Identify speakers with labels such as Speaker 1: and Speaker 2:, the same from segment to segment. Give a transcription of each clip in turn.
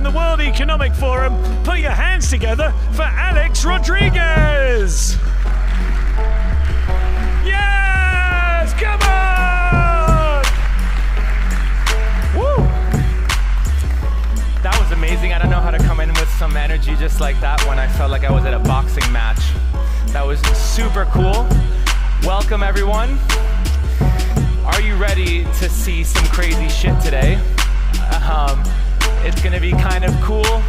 Speaker 1: from the World Economic Forum, put your hands together for Alex Rodriguez! Yes! Come on!
Speaker 2: Woo! That was amazing. I don't know how to come in with some energy just like that when I felt like I was at a boxing match. That was super cool. Welcome, everyone. Are you ready to see some crazy shit today? It's gonna be kind of cool.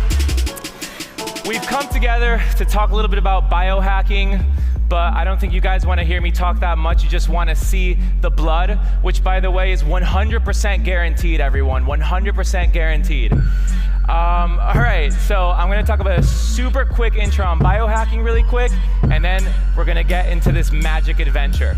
Speaker 2: We've come together to talk a little bit about biohacking, but I don't think you guys want to hear me talk that much. You just want to see the blood, which, by the way, is 100% guaranteed, everyone. 100% guaranteed. All right, so I'm going to talk about a super quick intro on biohacking really quick, and then we're going to get into this magic adventure.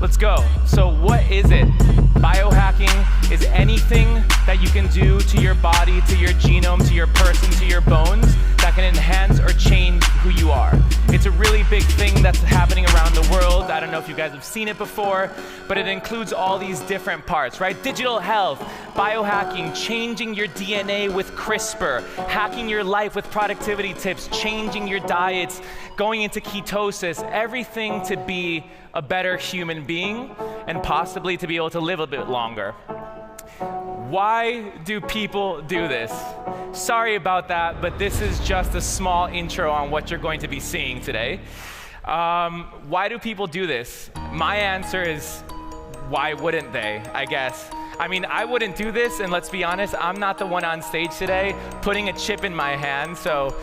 Speaker 2: Let's go. So what is it? Biohacking is anything that you can do to your body, to your genome, to your person, to your bones that can enhance or change who you are. It's a really big thing that's happening around the world. I don't know if you guys have seen it before, but it includes all these different parts, right? Digital health, biohacking, changing your DNA with CRISPR, hacking your life with productivity tips, changing your diets, going into ketosis, everything to be a better human being and possibly to be able to live a bit longer. Why do people do this? Sorry about that, but this is just a small intro on what you're going to be seeing today. Why do people do this? My answer is, why wouldn't they, I guess? I mean, I wouldn't do this, and let's be honest, I'm not the one on stage today putting a chip in my hand, so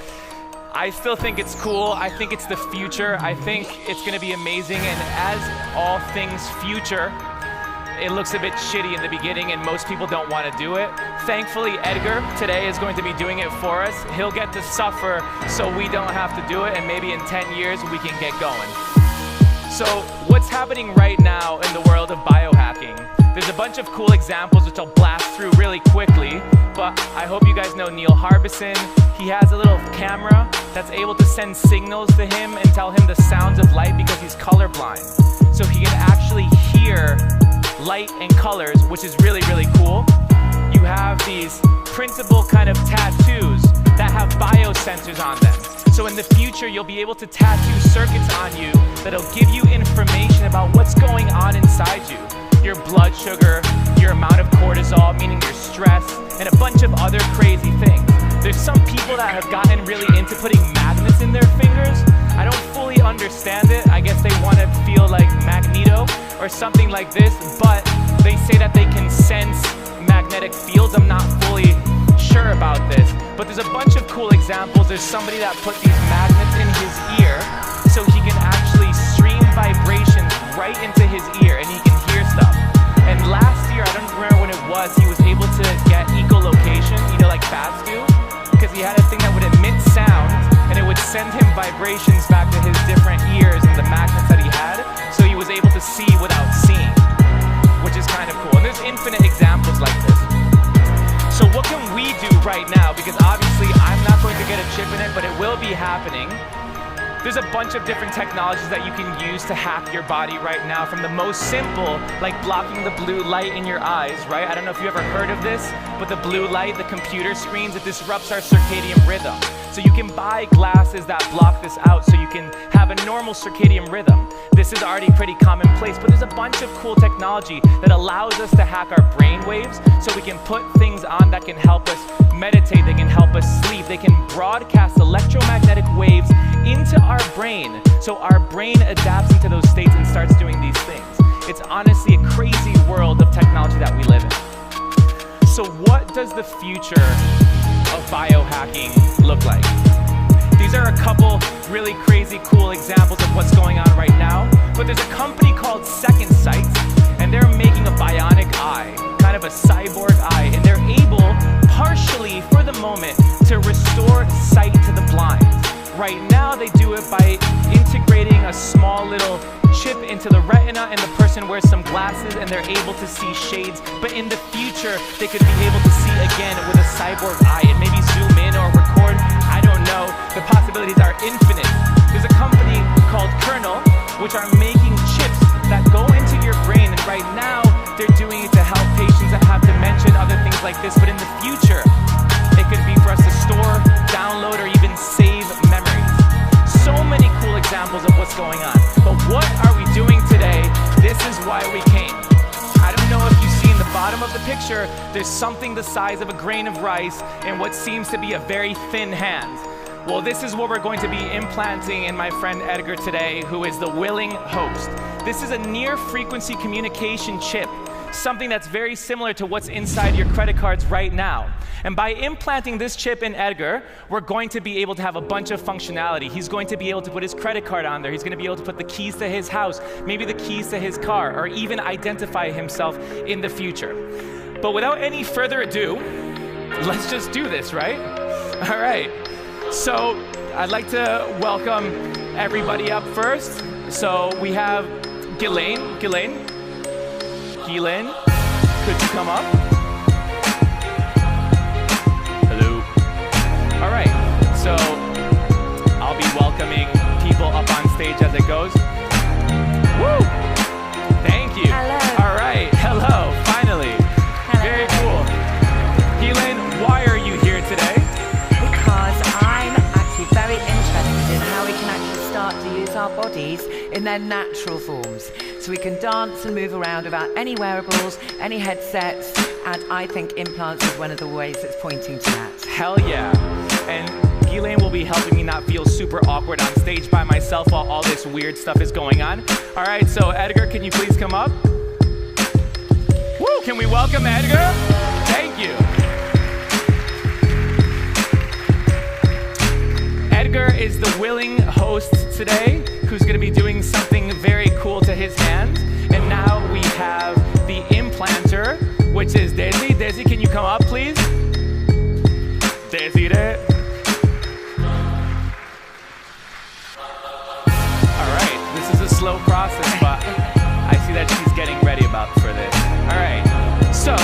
Speaker 2: I still think it's cool. I think it's the future. I think it's gonna be amazing, and as all things future, it looks a bit shitty in the beginning and most people don't want to do it. Thankfully, Edgar today is going to be doing it for us. He'll get to suffer so we don't have to do it, and maybe in 10 years we can get going. So what's happening right now in the world of biohacking? There's a bunch of cool examples which I'll blast through really quickly, but I hope you guys know Neil Harbisson. He has a little camera that's able to send signals to him and tell him the sounds of light because he's colorblind. So he can actually hear light and colors, which is really, really cool. You have these printable kind of tattoos that have biosensors on them. So in the future, you'll be able to tattoo circuits on you that'll give you information about what's going on inside you. Your blood sugar, your amount of cortisol, meaning your stress, and a bunch of other crazy things. There's some people that have gotten really into putting magnets in their fingers. I don't fully understand it. I guess they want to feel like Magneto or something like this, but they say that they can sense magnetic fields. I'm not fully sure about this, but there's a bunch of cool examples. There's somebody that put these magnets in his ear so he can actually stream vibrations right into his ear and he can hear stuff. And last year, I don't remember when it was, he was able to get echolocation, you know, like bats do, because he had a thing that would emit sound and it would send him vibrations back to his different ears and the magnets that he had, so he was able to see without seeing, which is kind of cool. And there's infinite examples like this. So what can we do right now? Because obviously I'm not going to get a chip in it, but it will be happening. There's a bunch of different technologies that you can use to hack your body right now, from the most simple, like blocking the blue light in your eyes, right? I don't know if you ever heard of this, but the blue light, the computer screens, it disrupts our circadian rhythm. So you can buy glasses that block this out so you can have a normal circadian rhythm. This is already pretty commonplace, but there's a bunch of cool technology that allows us to hack our brain waves so we can put things on that can help us meditate, they can help us sleep, they can broadcast electromagnetic waves into our brain, so our brain adapts into those states and starts doing these things. It's honestly a crazy world of technology that we live in. So what does the future of biohacking look like? These are a couple really crazy cool examples of what's going on right now, but there's a company called Second Sight, and they're making a bionic eye, kind of a cyborg eye, and they're able, partially for the moment, to restore sight to the blind. Right now they do it by integrating a small little chip into the retina, and the person wears some glasses and they're able to see shades, but in the future they could be able to see again with a cyborg eye and maybe zoom in or record. I don't know, the possibilities are infinite. There's a company called Kernel which are making chips that go into your brain, and right now they're doing it to help patients that have dementia and other things like this, but in the future it could be for going on. But what are we doing today? This is why we came. I don't know if you see in the bottom of the picture, there's something the size of a grain of rice and what seems to be a very thin hand. Well, this is what we're going to be implanting in my friend Edgar today, who is the willing host. This is a near frequency communication chip, something that's very similar to what's inside your credit cards right now. And by implanting this chip in Edgar, we're going to be able to have a bunch of functionality. He's going to be able to put his credit card on there. He's going to be able to put the keys to his house, maybe the keys to his car, or even identify himself in the future. But without any further ado, let's just do this, right? All right. So I'd like to welcome everybody up first. So we have Ghislaine, could you come up? Hello. All right, so I'll be welcoming people up on stage as it goes. Woo! Thank you.
Speaker 3: Hello.
Speaker 2: All right, hello, finally.
Speaker 3: Hello.
Speaker 2: Very cool. Ghislaine, why are you here today?
Speaker 3: Because I'm actually very interested in how we can actually start to use our bodies in their natural forms. So we can dance and move around without any wearables, any headsets, and I think implants is one of the ways it's pointing to that.
Speaker 2: Hell yeah. And Ghislaine will be helping me not feel super awkward on stage by myself while all this weird stuff is going on. All right, so Edgar, can you please come up? Woo, can we welcome Edgar? Thank you. Edgar is the willing host today, who's going to be doing something very cool to his hand. And now we have the implanter, which is Desi. Desi, can you come up, please? Desi there. All right, this is a slow process, but I see that she's getting ready for this. All right, so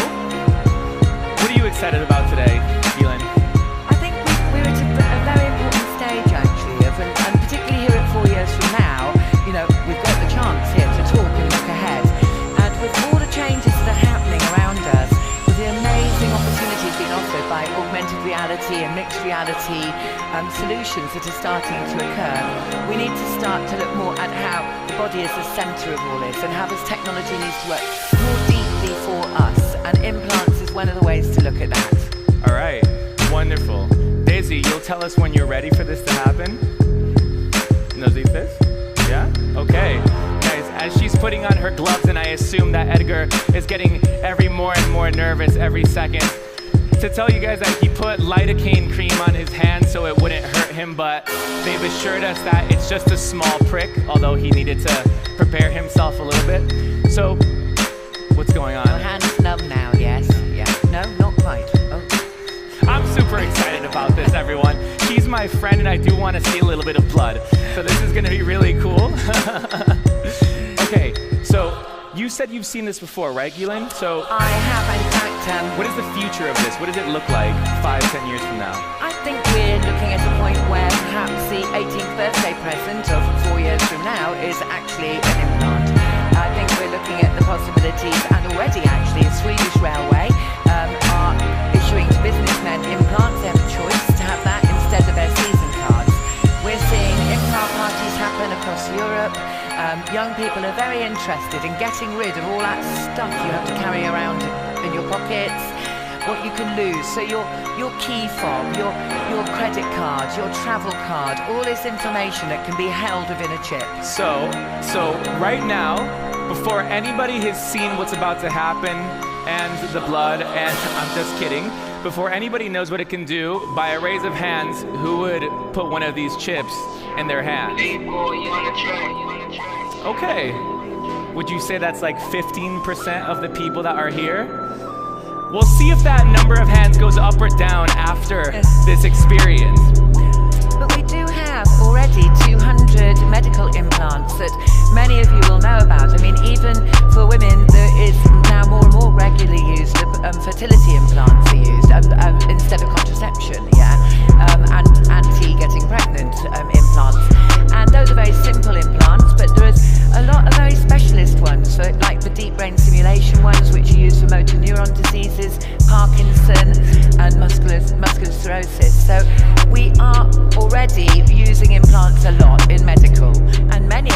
Speaker 2: what are you excited about today, Ghislaine?
Speaker 3: I think we're at a very important stage actually, and particularly here at 4 years from now, you know, we've got the chance here to talk and look ahead. And with all the changes that are happening around us, with the amazing opportunities being offered by augmented reality and mixed reality solutions that are starting to occur, we need to start to look more at how the body is the center of all this and how this technology needs to work more deeply for us. And implants is one of the ways to look at that.
Speaker 2: All right, wonderful. Daisy, you'll tell us when you're ready for this to happen? ¿Nos dices? Yeah? Okay. Guys, as she's putting on her gloves, and I assume that Edgar is getting more and more nervous every second, to tell you guys that he put lidocaine cream on his hand so it wouldn't hurt him, but they've assured us that it's just a small prick, although he needed to prepare himself a little bit. So, what's going on?
Speaker 3: Your hand's numb now, yes? Yeah. No, not quite. Oh.
Speaker 2: I'm super excited about this, everyone. She's my friend, and I do want to see a little bit of blood. So this is going to be really cool. Okay, so you said you've seen this before, right, Ghislaine? So
Speaker 3: I have, in fact.
Speaker 2: What is the future of this? What does it look like 5-10 years from now?
Speaker 3: I think we're looking at a point where perhaps the 18th birthday present of 4 years from now is actually an implant. I think we're looking at the possibilities, and already actually Swedish Railway are issuing to businessmen implants. They have a choice to have that instead of their season cards. We're seeing implant parties happen across Europe. Young people are very interested in getting rid of all that stuff you have to carry around in your pockets, what you can lose. So your key fob, your credit card, your travel card, all this information that can be held within a chip.
Speaker 2: So right now, before anybody has seen what's about to happen and the blood, and I'm just kidding, before anybody knows what it can do, by a raise of hands, who would put one of these chips in their hand? Okay. Would you say that's like 15% of the people that are here? We'll see if that number of hands goes up or down after this experience.
Speaker 3: But we do have already 200 medical implants that many of you will know about. I mean, even for women, there is now more and more regularly used fertility implants are used instead of contraception, and anti-getting pregnant implants. And those are very simple implants, but there is a lot of very specialist ones, like the deep brain stimulation ones, which are used for motor neuron diseases, Parkinson, and muscular sclerosis. So we are already using implants a lot in medical, and many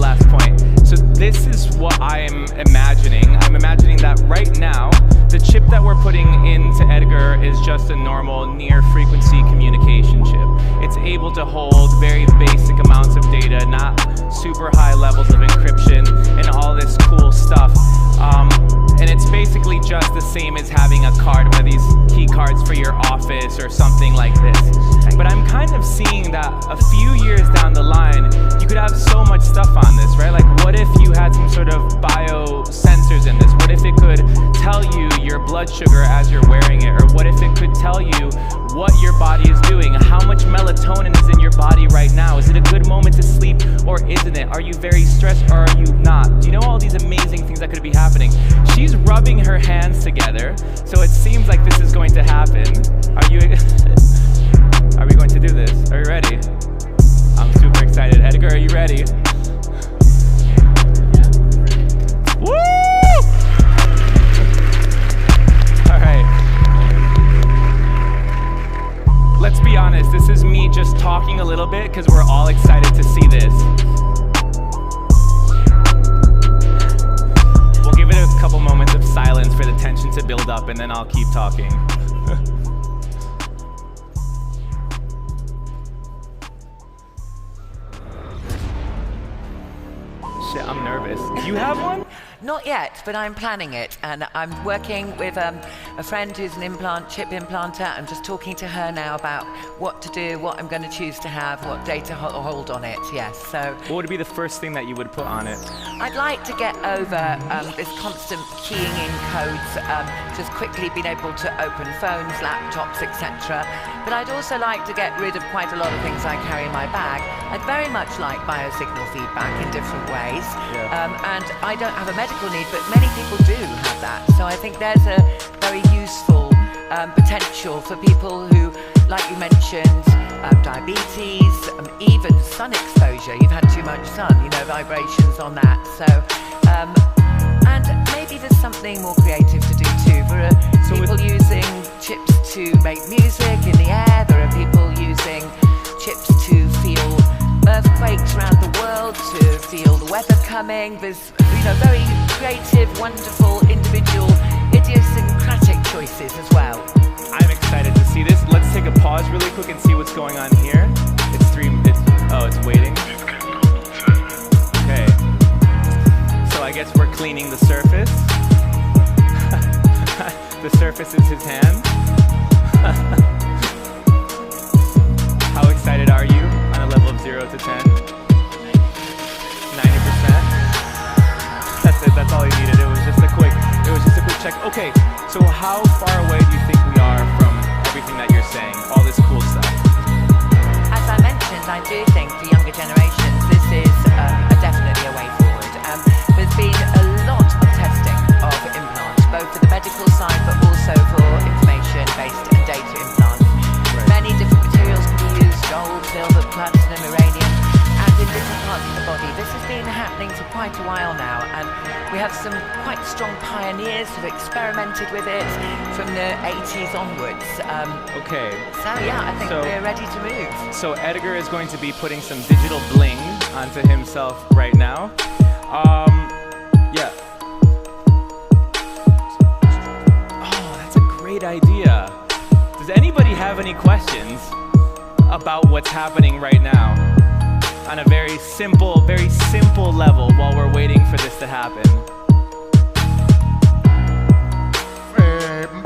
Speaker 2: last point. So this is what I'm imagining. I'm imagining that right now, the chip that we're putting into Edgar is just a normal near frequency communication chip. It's able to hold very basic amounts of data, not super high levels of encryption and all this cool stuff. And it's basically just the same as having a card, one of these key cards for your office or something like this. But I'm kind of seeing that a few years down the line, you could have so much stuff on this, right? Like what if you had some sort of biosensors in this? What if it could tell you your blood sugar as you're wearing it? Or what if it could tell you what your body is doing? How much melatonin is in your body right now? Is it a good moment to sleep or isn't it? Are you very stressed or are you not? Do you know all these amazing things that could be happening? She's rubbing her hands together, so it seems like this is going to happen. Are we going to do this? Are you ready? I'm super excited. Edgar, are you ready? Woo! All right. Let's be honest, this is me just talking a little bit because we're all excited to see this. We'll give it a couple moments of silence for the tension to build up and then I'll keep talking. Shit, I'm nervous. You have one?
Speaker 3: Not yet, but I'm planning it, and I'm working with a friend who's an chip implanter. I'm just talking to her now about what to do, what I'm going to choose to have, what data hold on it, yes. So,
Speaker 2: what would be the first thing that you would put on it?
Speaker 3: I'd like to get over this constant keying in codes, just quickly being able to open phones, laptops, etc. But I'd also like to get rid of quite a lot of things I carry in my bag. I'd very much like biosignal feedback in different ways, and I don't have a medical need, but many people do have that. So I think there's a very useful potential for people who, like you mentioned, diabetes, even sun exposure. You've had too much sun, vibrations on that. So, and maybe there's something more creative to do too. There are people using chips to make music in the air. There are people using chips to feel earthquakes around the world, to feel the weather coming. There's very creative, wonderful, individual, idiosyncratic choices as well.
Speaker 2: I'm excited to see this. Let's take a pause really quick and see what's going on here. It's waiting. Okay. So I guess we're cleaning the surface. The surface is his hand. How excited are you on a level of 0 to 10? 90%? That's it, that's all you needed. It was just a quick check. Okay, so how far away do you think we are from everything that you're saying? All this cool stuff?
Speaker 3: As I mentioned, I do think for younger generations, this is definitely a way forward. There's been a lot of testing of implants, both for the medical side, but also for information-based and data implants. Right. Many different materials can be used: gold, silver, platinum, uranium, and in different parts of the body. This has been happening for quite a while now, and we have some quite strong pioneers who've experimented with it from the 80s onwards.
Speaker 2: Okay.
Speaker 3: So yeah, I think we're ready to move.
Speaker 2: So Edgar is going to be putting some digital bling onto himself right now. Yeah. Oh, that's a great idea. Does anybody have any questions about what's happening right now? On a very simple level while we're waiting for this to happen.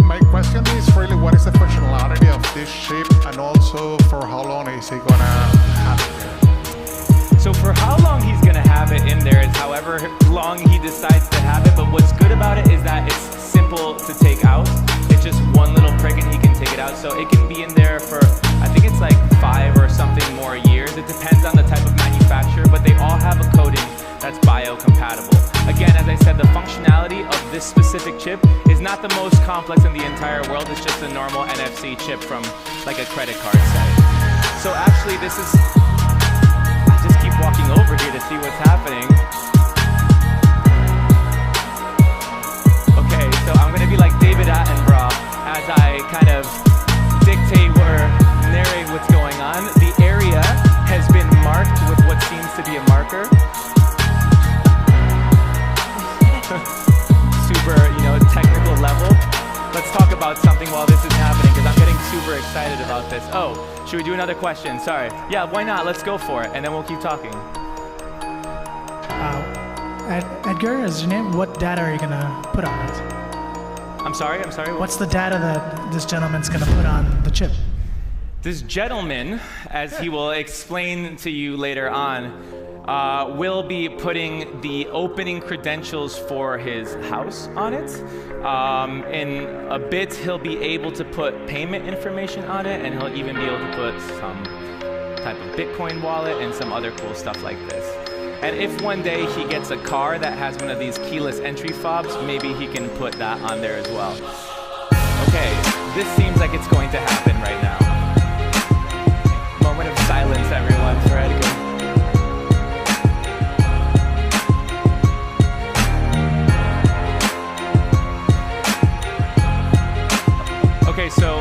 Speaker 4: My question is really, what is the functionality of this chip, and also for how long is he gonna have it there?
Speaker 2: So for how long he's gonna have it in there is however long he decides to have it, but what's good about it is that it's simple to take out. It's just one little prick and he can take it out. So it can be in there for, I think it's like 5 or something more years. It depends on the type of manufacturer, but they all have a coating that's biocompatible. Again, as I said, the functionality of this specific chip is not the most complex in the entire world. It's just a normal NFC chip from like a credit card set. So actually this is, I just keep walking over here to see what's happening. Okay, so I'm gonna be like David Attenborough as I kind of dictate or narrate what's going on. The area has been marked with what seems to be a marker. another question. Sorry. Yeah, why not? Let's go for it, and then we'll keep talking.
Speaker 5: Edgar is your name. What data are you gonna put on it?
Speaker 2: I'm sorry.
Speaker 5: What's the data that this gentleman's gonna put on the chip?
Speaker 2: This gentleman, as he will explain to you later on, will be putting the opening credentials for his house on it. In a bit, he'll be able to put payment information on it, and he'll even be able to put some type of Bitcoin wallet and some other cool stuff like this. And if one day he gets a car that has one of these keyless entry fobs, maybe he can put that on there as well. Okay, this seems like it's going to happen right now. Moment of silence, everyone, for Edgar. Okay, so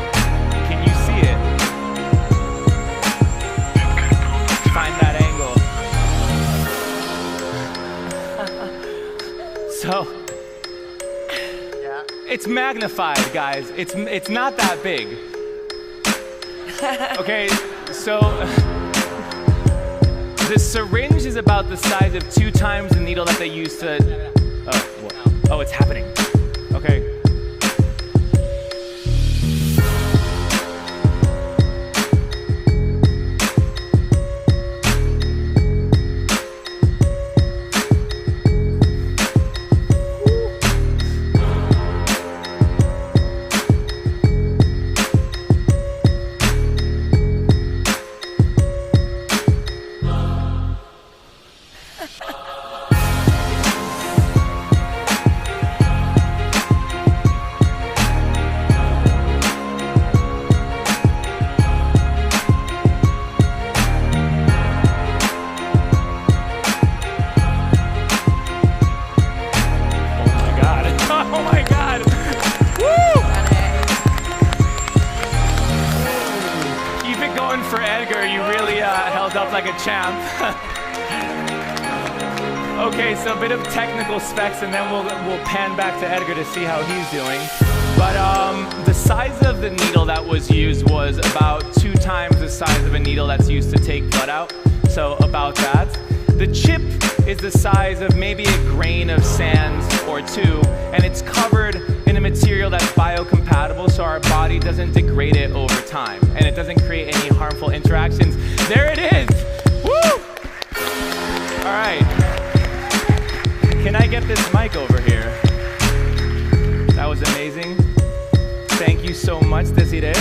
Speaker 2: can you see it? Find that angle. So, it's magnified, guys. It's not that big. Okay, so the syringe is about the size of 2 times the needle that they use to. Oh, it's happening. Okay. For Edgar, you really held up like a champ. Okay, so a bit of technical specs, and then we'll pan back to Edgar to see how he's doing. But the size of the needle that was used was about 2 times the size of a needle that's used to take blood out. So about that. The chip is the size of maybe a grain of sand or 2, and it's covered in a material that's biocompatible, so our body doesn't degrade it over time, and it doesn't create any harmful interactions. There it is! Woo! All right. Can I get this mic over here? That was amazing. Thank you so much, Desiree.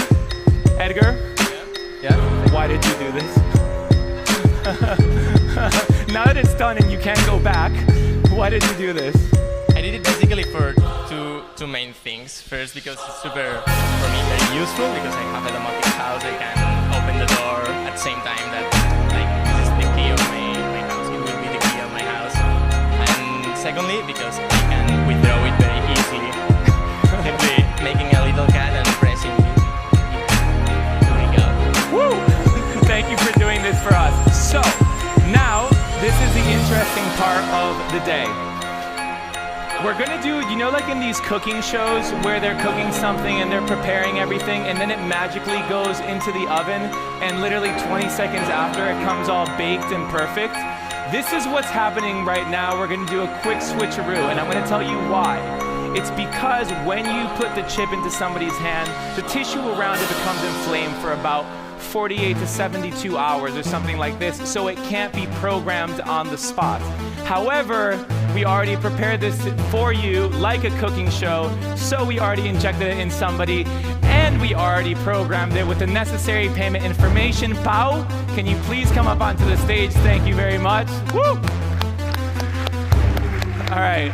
Speaker 2: Edgar? Yeah? Why did you do this? Now that it's done and you can't go back, why did you do this?
Speaker 6: I did it basically for two main things. First, because it's super, for me, very useful, because I have a domotic house. I can open the door at the same time that, like, this is the key of my house. It will be the key of my house. And secondly, because I can withdraw it very easily. Simply making a little cat and pressing it. There we go.
Speaker 2: Woo! Thank you for doing this for us. So, now, this is the interesting part of the day. We're gonna do, you know, like in these cooking shows where they're cooking something and they're preparing everything and then it magically goes into the oven and literally 20 seconds after it comes all baked and perfect? This is what's happening right now. We're gonna do a quick switcheroo, and I'm gonna tell you why. It's because when you put the chip into somebody's hand, the tissue around it becomes inflamed for about 48 to 72 hours or something like this, so it can't be programmed on the spot. However, we already prepared this for you like a cooking show, so we already injected it in somebody, and we already programmed it with the necessary payment information. Pau, can you please come up onto the stage? Thank you very much. Woo! All right.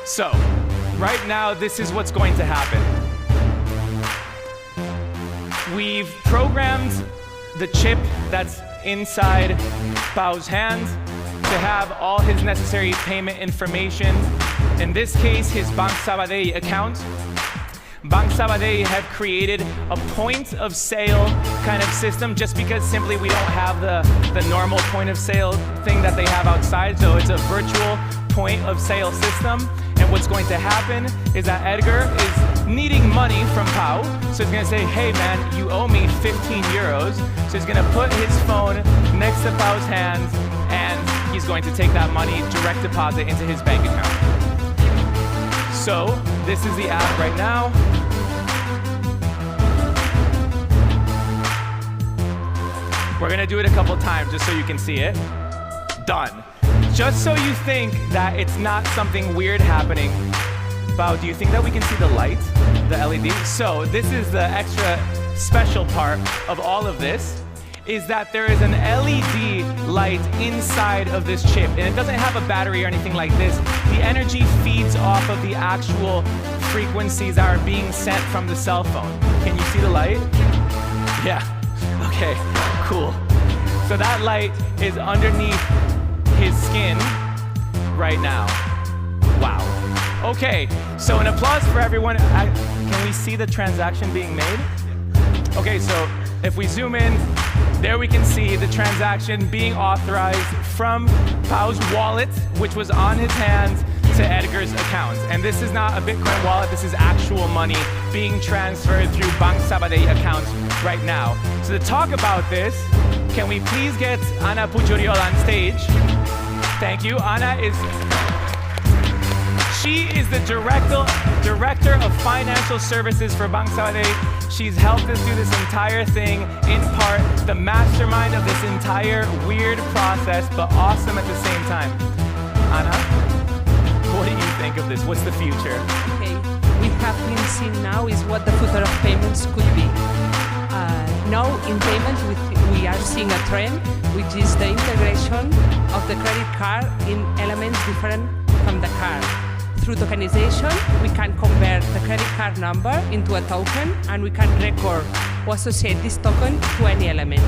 Speaker 2: So, right now, this is what's going to happen. We've programmed the chip that's inside Pau's hand to have all his necessary payment information. In this case, his Bank Sabadell account. Bank Sabadell have created a point of sale kind of system just because simply we don't have the normal point of sale thing that they have outside, so it's a virtual point of sale system. And what's going to happen is that Edgar is needing money from Pau. So he's gonna say, hey man, you owe me 15 euros. So he's gonna put his phone next to Pau's hands and he's going to take that money, direct deposit into his bank account. So this is the app right now. We're gonna do it a couple times just so you can see it. Done. Just so you think that it's not something weird happening. Bao, do you think that we can see the light, the LED? So this is the extra special part of all of this, is that there is an LED light inside of this chip, and it doesn't have a battery or anything like this. The energy feeds off of the actual frequencies that are being sent from the cell phone. Can you see the light? Yeah, okay, cool. So that light is underneath his skin right now. Wow. Okay, so an applause for everyone. Can we see the transaction being made? Okay, so if we zoom in, there we can see the transaction being authorized from Pau's wallet, which was on his hands, to Edgar's account. And this is not a Bitcoin wallet, this is actual money being transferred through Bank Sabadell accounts right now. So to talk about this, can we please get Ana Pujoriol on stage? Thank you. Ana is the director of financial services for Bank Sabadell. She's helped us do this entire thing, in part, the mastermind of this entire weird process, but awesome at the same time. Ana, what do you think of this? What's the future?
Speaker 7: Okay, we have been seeing now is what the future of payments could be. Now in payments, we are seeing a trend, which is the integration of the credit card in elements different from the card. Through tokenization, we can convert the credit card number into a token, and we can record or associate this token to any element,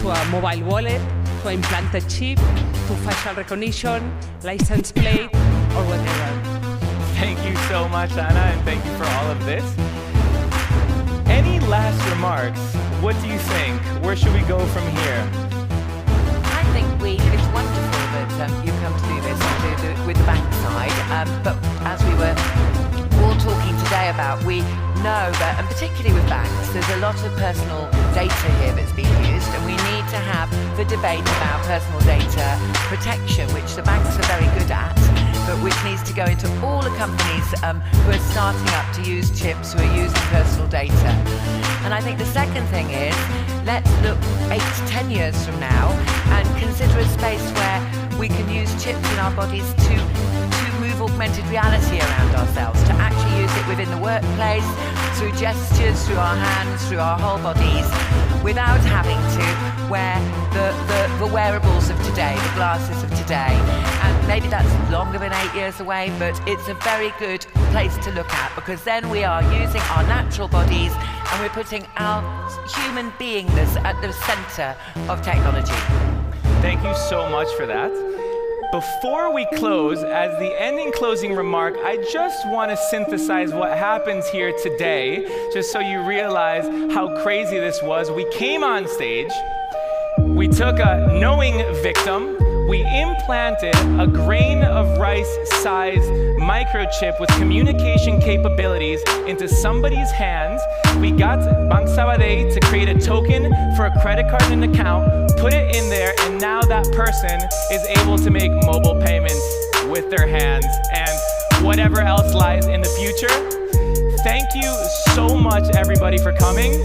Speaker 7: to a mobile wallet, to an implanted chip, to facial recognition, license plate, or whatever.
Speaker 2: Thank you so much, Ana, and thank you for all of this. Any last remarks? What do you think? Where should we go from here?
Speaker 3: I think it's wonderful that you come to do this and do it with the bank side. But as we were all talking today about, we know that, and particularly with banks, there's a lot of personal data here that's being used, and we need to have the debate about personal data protection, which the banks are very good at, but which needs to go into all the companies who are starting up to use chips, who are using personal data. And I think the second thing is, let's look 8 to 10 years from now and consider a space where we can use chips in our bodies to move augmented reality around ourselves, to actually use it within the workplace, through gestures, through our hands, through our whole bodies, without having to wear the wearables of today, the glasses of today. And maybe that's longer than 8 years away, but it's a very good place to look at, because then we are using our natural bodies and we're putting our human beingness at the center of technology.
Speaker 2: Thank you so much for that. Before we close, as the ending closing remark, I just want to synthesize what happens here today, just so you realize how crazy this was. We came on stage, we took a knowing victim, we implanted a grain of rice-sized microchip with communication capabilities into somebody's hands. We got Bank Sabadell to create a token for a credit card and an account, put it in there, and now that person is able to make mobile payments with their hands and whatever else lies in the future. Thank you so much, everybody, for coming.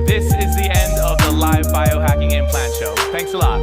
Speaker 2: This is the end of the live biohacking implant show. Thanks a lot.